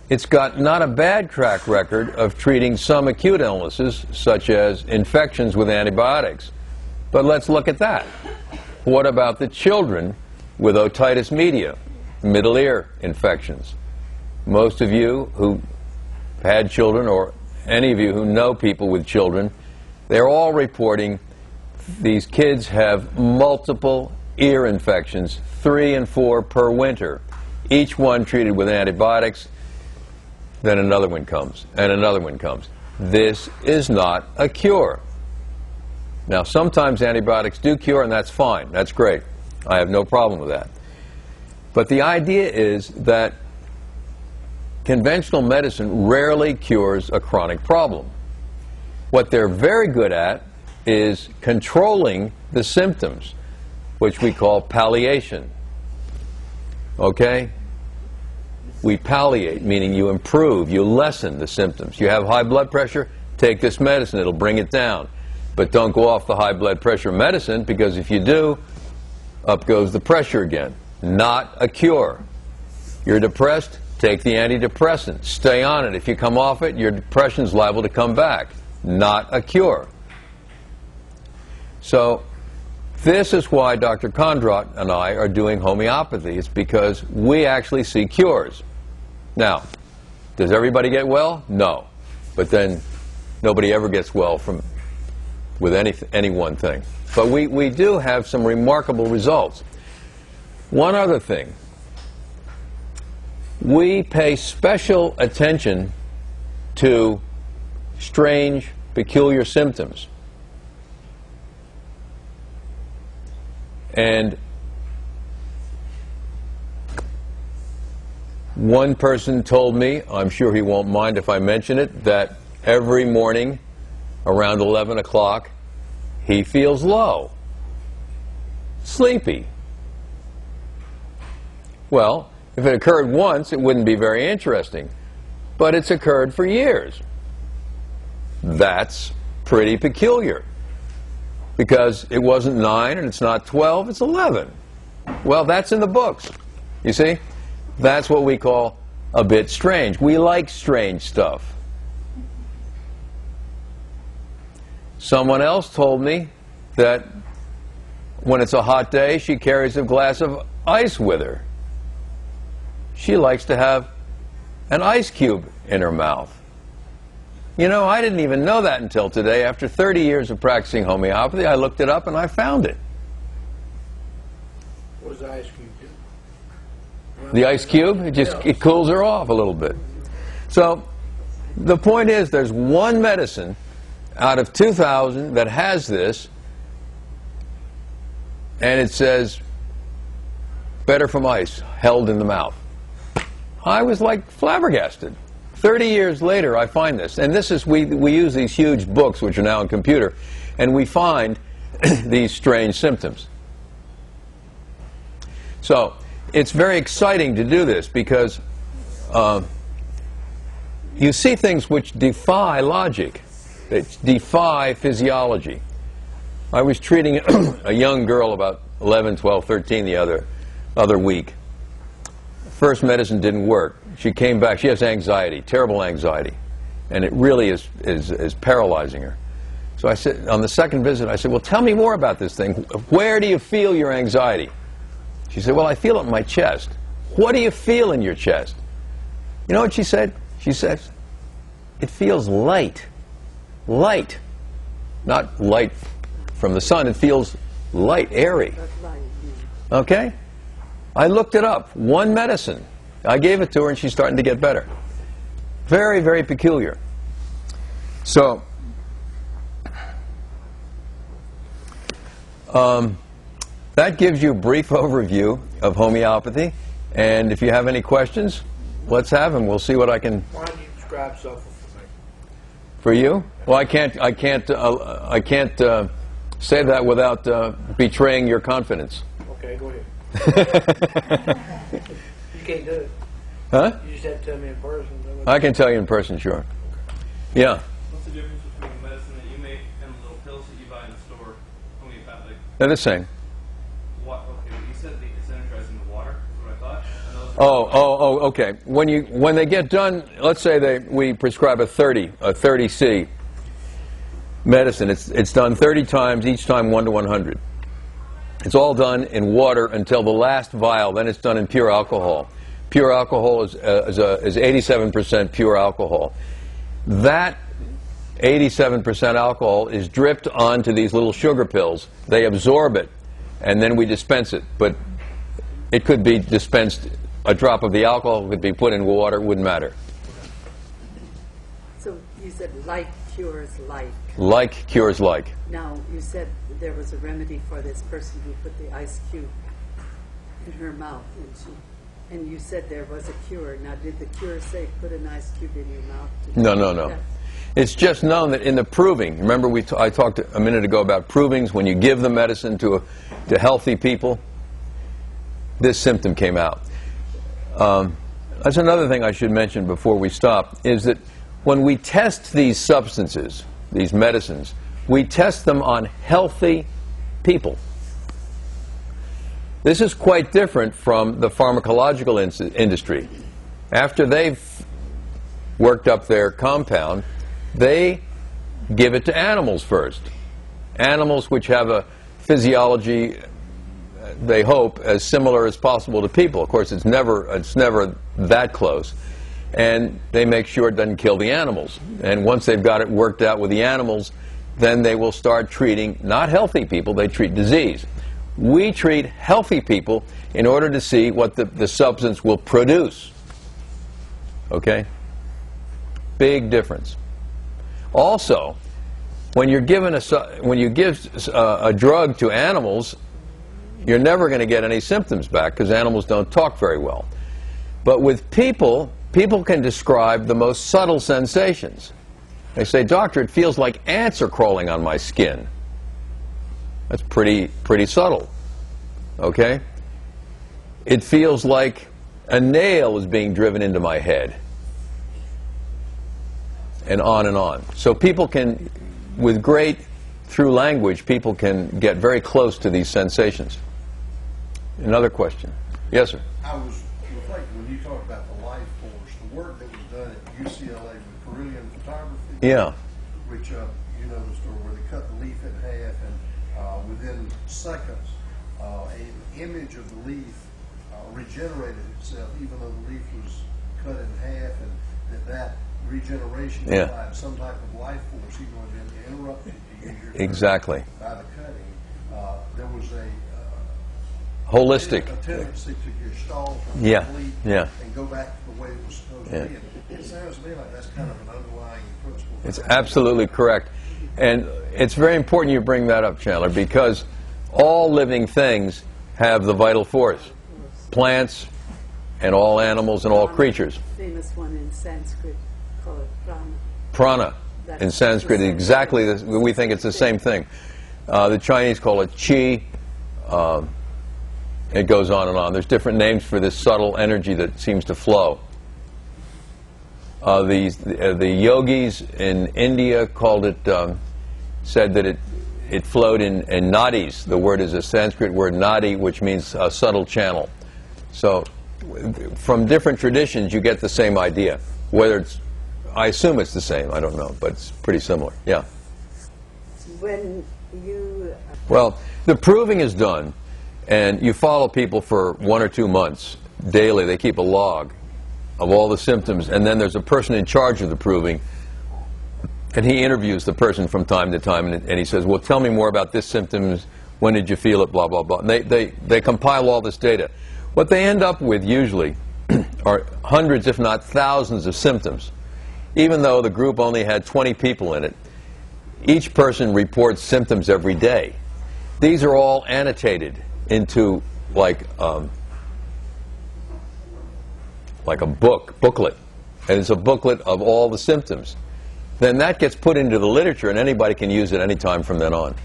It's got not a bad track record of treating some acute illnesses, such as infections with antibiotics. But let's look at that. What about the children with otitis media, middle ear infections? Most of you who had children, or any of you who know people with children, they're all reporting these kids have multiple ear infections, 3 and 4 per winter, each one treated with antibiotics. Then another one comes, and another one comes. This is not a cure. Now, sometimes antibiotics do cure, and that's fine. That's great. I have no problem with that. But the idea is that conventional medicine rarely cures a chronic problem. What they're very good at is controlling the symptoms, which we call palliation. Okay? We palliate, meaning you improve, you lessen the symptoms. You have high blood pressure, take this medicine, it'll bring it down. But don't go off the high blood pressure medicine, because if you do, up goes the pressure again. Not a cure. You're depressed, take the antidepressant. Stay on it. If you come off it, your depression's liable to come back. Not a cure. So this is why Dr. Kondrat and I are doing homeopathy. It's because we actually see cures. Now, does everybody get well? No. But then nobody ever gets well with any one thing. But we do have some remarkable results. One other thing. We pay special attention to strange, peculiar symptoms. And one person told me, I'm sure he won't mind if I mention it, that every morning around 11 o'clock he feels low, sleepy. Well, if it occurred once, it wouldn't be very interesting. But it's occurred for years. That's pretty peculiar. Because it wasn't 9 and it's not 12, it's 11. Well, that's in the books. You see? That's what we call a bit strange. We like strange stuff. Someone else told me that when it's a hot day, she carries a glass of ice with her. She likes to have an ice cube in her mouth. You know, I didn't even know that until today. After 30 years of practicing homeopathy, I looked it up and I found it. What does the ice cube do? The ice cube, it cools her off a little bit. So the point is, there's one medicine out of 2,000 that has this, and it says, better from ice, held in the mouth. I was like flabbergasted. 30 years later, I find this. And this is, we use these huge books, which are now in computer, and we find these strange symptoms. So it's very exciting to do this because you see things which defy logic, that defy physiology. I was treating a young girl about 11, 12, 13 the other week. First medicine didn't work. She came back. She has anxiety, terrible anxiety, and it really is paralyzing her. So I said, on the second visit, I said, well, tell me more about this thing. Where do you feel your anxiety? She said, well, I feel it in my chest. What do you feel in your chest? You know what she said? She says, it feels light. Light. Not light from the sun. It feels light, airy. Okay? I looked it up. One medicine. I gave it to her and she's starting to get better. Very, very peculiar. So, that gives you a brief overview of homeopathy. And if you have any questions, let's have them. We'll see what I can... Why don't you describe sulfur for me? For you? Well, I can't say that without betraying your confidence. Okay, go ahead. You can't do it. Huh? You just have to tell me in person. I can tell you in person, sure. Yeah. What's the difference between the medicine that you make and the little pills that you buy in the store, homeopathic? They're the same. What? Okay, you said it's energizing the water. Is what I thought. And those Okay. When they get done, let's say we prescribe a 30C medicine. It's done 30 times, each time 1 to 100. It's all done in water until the last vial. Then it's done in pure alcohol. Pure alcohol is 87% pure alcohol. That 87% alcohol is dripped onto these little sugar pills. They absorb it, and then we dispense it. But it could be dispensed. A drop of the alcohol could be put in water. It wouldn't matter. So you said like cures like. Like cures like. Now, you said there was a remedy for this person who put the ice cube in her mouth, and you said there was a cure. Now, did the cure say put an ice cube in your mouth? No. It's just known that in the proving, remember I talked a minute ago about provings, when you give the medicine to healthy people, this symptom came out. That's another thing I should mention before we stop, is that when we test these substances, these medicines, we test them on healthy people. This is quite different from the pharmacological industry. After they've worked up their compound, they give it to animals first. Animals which have a physiology, they hope, as similar as possible to people. Of course, it's never that close. And they make sure it doesn't kill the animals. And once they've got it worked out with the animals, then they will start treating not healthy people, they treat disease. We treat healthy people in order to see what the substance will produce. Okay? Big difference. Also, when you give a drug to animals, you're never going to get any symptoms back because animals don't talk very well. But with people can describe the most subtle sensations. They say, "Doctor, it feels like ants are crawling on my skin." That's pretty subtle. Okay? It feels like a nail is being driven into my head. And on and on. So people can, through language, people can get very close to these sensations. Another question. Yes, sir. I was reflecting when you talked about the life force, the work that was done at UCLA with Carillion photography. Yeah. Which, you know the story where they cut the leaf in half, and within seconds, an image of the leaf regenerated itself, even though the leaf was cut in half, and that regeneration provides some type of life force, even though it had been interrupted, to use your term, Exactly. by the cutting. There was a Holistic. a tendency to gestalt and Yeah, complete yeah. and go back to the way it was supposed Yeah. to be. And it sounds to me like that's kind of an underlying principle. It's absolutely correct. And it's very important you bring that up, Chandler, because all living things have the vital force. Plants and all animals and all creatures. Famous one in Sanskrit called prana. Prana in That's Sanskrit the is same exactly thing. this. We think it's the same thing. The Chinese call it qi. It goes on and on. There's different names for this subtle energy that seems to flow. The yogis in India called it, said that it flowed in nadis. The word is a Sanskrit word nadi, which means a subtle channel. So from different traditions, you get the same idea. Whether it's, I assume it's the same. I don't know, but it's pretty similar. Yeah. When you Well, the proving is done, and you follow people for 1 or 2 months daily. They keep a log of all the symptoms, and then there's a person in charge of the proving, and he interviews the person from time to time, and he says, "Well, tell me more about this symptoms. When did you feel it? Blah blah blah." And they compile all this data. What they end up with usually are hundreds, if not thousands, of symptoms. Even though the group only had 20 people in it, each person reports symptoms every day. These are all annotated into like a booklet, and it's a booklet of all the symptoms. Then that gets put into the literature, and anybody can use it anytime from then on.